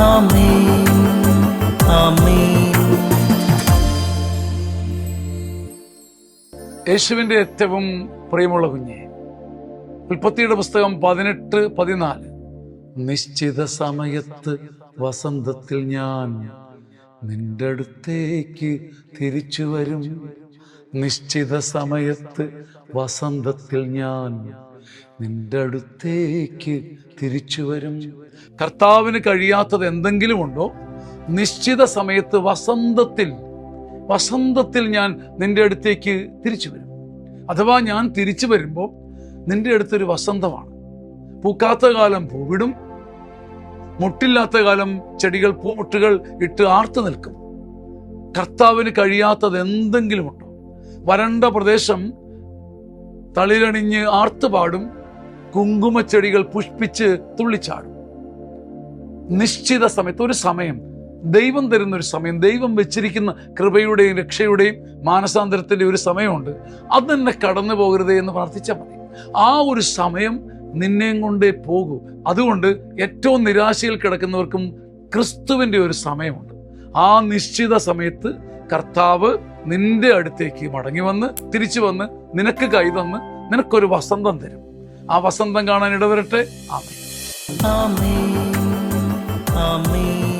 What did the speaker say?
ആമേൻ, ആമേൻ. യേശുവിൻ്റെ ഏറ്റവും പ്രിയമുള്ള കുഞ്ഞെ, ഉൽപ്പത്തിയുടെ പുസ്തകം 18:14. നിശ്ചിത സമയത്ത് വസന്തത്തിൽ ഞാൻ നിന്റെ അടുത്തേക്ക് തിരിച്ചു വരും. നിശ്ചിത സമയത്ത് വസന്തത്തിൽ ഞാൻ നിന്റെ അടുത്തേക്ക് തിരിച്ചു വരും. കർത്താവിന് കഴിയാത്തത് എന്തെങ്കിലും ഉണ്ടോ? നിശ്ചിത സമയത്ത് വസന്തത്തിൽ ഞാൻ നിന്റെ അടുത്തേക്ക് തിരിച്ചു വരും. അഥവാ ഞാൻ തിരിച്ചു വരുമ്പോൾ നിന്റെ അടുത്തൊരു വസന്തമാണ്. പൂക്കാത്ത കാലം പൂവിടും, മുട്ടില്ലാത്ത കാലം ചെടികൾ പൂമുട്ടുകൾ ഇട്ട് ആർത്തു നിൽക്കും. കർത്താവിന് കഴിയാത്തത് എന്തെങ്കിലും ഉണ്ടോ? വരണ്ട പ്രദേശം തളിരണിഞ്ഞ് ആർത്തുപാടും, കുങ്കുമച്ചെടികൾ പുഷ്പിച്ച് തുള്ളിച്ചാടും. നിശ്ചിത സമയത്ത് ഒരു സമയം, ദൈവം തരുന്നൊരു സമയം, ദൈവം വെച്ചിരിക്കുന്ന കൃപയുടെയും രക്ഷയുടെയും മാനസാന്തരത്തിൻ്റെ ഒരു സമയമുണ്ട്. അത് തന്നെ കടന്നു പോകരുതേ എന്ന് പ്രാർത്ഥിച്ചാൽ മതി. ആ ഒരു സമയം നിന്നെയും കൊണ്ടേ പോകൂ. അതുകൊണ്ട് ഏറ്റവും നിരാശയിൽ കിടക്കുന്നവർക്കും ക്രിസ്തുവിൻ്റെ ഒരു സമയമുണ്ട്. ആ നിശ്ചിത സമയത്ത് കർത്താവ് നിന്റെ അടുത്തേക്ക് മടങ്ങി വന്ന് തിരിച്ചു വന്ന് നിനക്ക് കൈ തന്ന് നിനക്കൊരു വസന്തം തരും. ആ വസന്തം കാണാൻ ഇടവരട്ടെ. ആമേൻ, ആമേൻ, ആമേൻ.